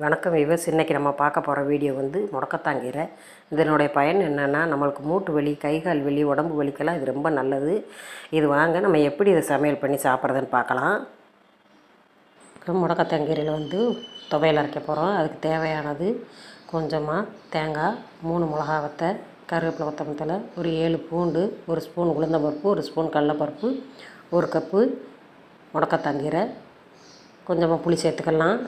வணக்கம் விவஸ். இன்றைக்கி நம்ம பார்க்க போகிற வீடியோ வந்து முடக்கத்தாங்கீரை. இதனுடைய பயன் என்னென்னா, நம்மளுக்கு மூட்டு வலி, கைகால் வலி, உடம்பு வலிக்கெல்லாம் இது ரொம்ப நல்லது. இது வாங்க நம்ம எப்படி இதை சமையல் பண்ணி சாப்பிட்றதுன்னு பார்க்கலாம். முடக்கத்தாங்கீரையில் வந்து துவையல் அரைக்க போகிறோம். அதுக்கு தேவையானது கொஞ்சமாக தேங்காய், 3 மிளகா வத்தை, கருவேப்பிலை, கொத்தமல்லி தழை, ஒரு 7 பூண்டு, 1 ஸ்பூன் உளுந்தம்பருப்பு, 1 ஸ்பூன் கடலைப்பருப்பு, 1 கப்பு முடக்கத்தாங்கீரை, கொஞ்சமாக புளி சேர்த்துக்கலாம்.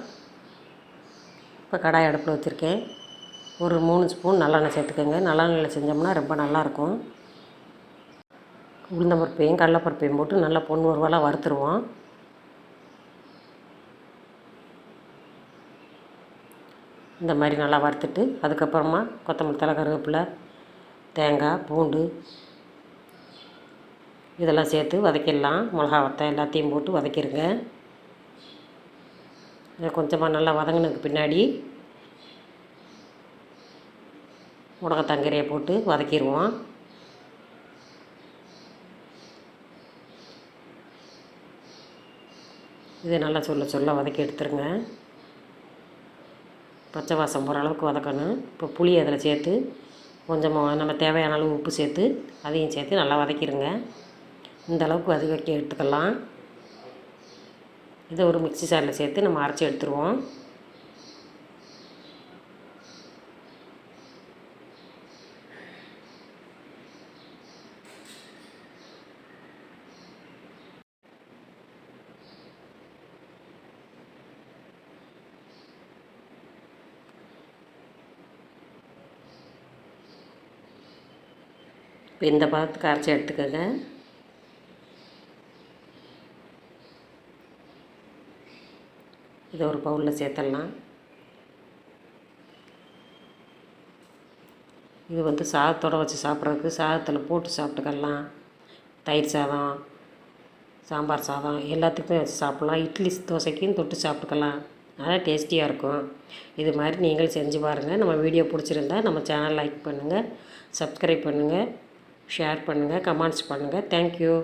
இப்போ கடாய் அடுப்பில் வச்சுருக்கேன். ஒரு 3 ஸ்பூன் நல்லெண்ணெய் சேர்த்துக்கோங்க. நல்லெண்ணெயில் செஞ்சோம்னா ரொம்ப நல்லாயிருக்கும். உளுந்தம்பருப்பையும் கடலைப்பருப்பையும் போட்டு நல்லா பொன்னுருவாலாம் வறுத்துருவோம். இந்த மாதிரி நல்லா வறுத்துட்டு அதுக்கப்புறமா கொத்தமல்லி தழை, கருவேப்பிலை, தேங்காய், பூண்டு இதெல்லாம் சேர்த்து வதக்கிடலாம். மிளகா வத்தை எல்லாத்தையும் போட்டு வதக்கிடுங்க. இதை கொஞ்சமாக நல்லா வதங்கினதுக்கு பின்னாடி முடக்கத்தாங்கீரையை போட்டு வதக்கிடுவோம். இதை நல்லா சொல்ல வதக்கி எடுத்துருங்க. பச்சை வாசம் போகிற அளவுக்கு வதக்கணும். இப்போ புளி அதில் சேர்த்து கொஞ்சமாக நம்ம தேவையான அளவு உப்பு சேர்த்து அதையும் சேர்த்து நல்லா வதக்கிடுங்க. இந்த அளவுக்கு வதக்கி எடுத்துக்கலாம். இதை ஒரு மிக்ஸி ஜாரில் சேர்த்து நம்ம அரைச்சி எடுத்துருவோம். இப்போ இந்த பதத்துக்கு அரைச்சி எடுத்துக்கோங்க. இதை ஒரு பவுலில் சேர்த்துடலாம். இது வந்து சாதத்தோடு வச்சு சாப்பிட்றதுக்கு, சாதத்தில் போட்டு சாப்பிட்டுக்கலாம். தயிர் சாதம், சாம்பார் சாதம் எல்லாத்துக்குமே வச்சு சாப்பிட்லாம். இட்லி தோசைக்கும் தொட்டு சாப்பிட்டுக்கலாம். நல்லா டேஸ்டியாக இருக்கும். இது மாதிரி நீங்களும் செஞ்சு பாருங்கள். நம்ம வீடியோ பிடிச்சிருந்தா நம்ம சேனல் லைக் பண்ணுங்கள், சப்ஸ்கிரைப் பண்ணுங்கள், ஷேர் பண்ணுங்கள், கமெண்ட்ஸ் பண்ணுங்கள். தேங்க்யூ.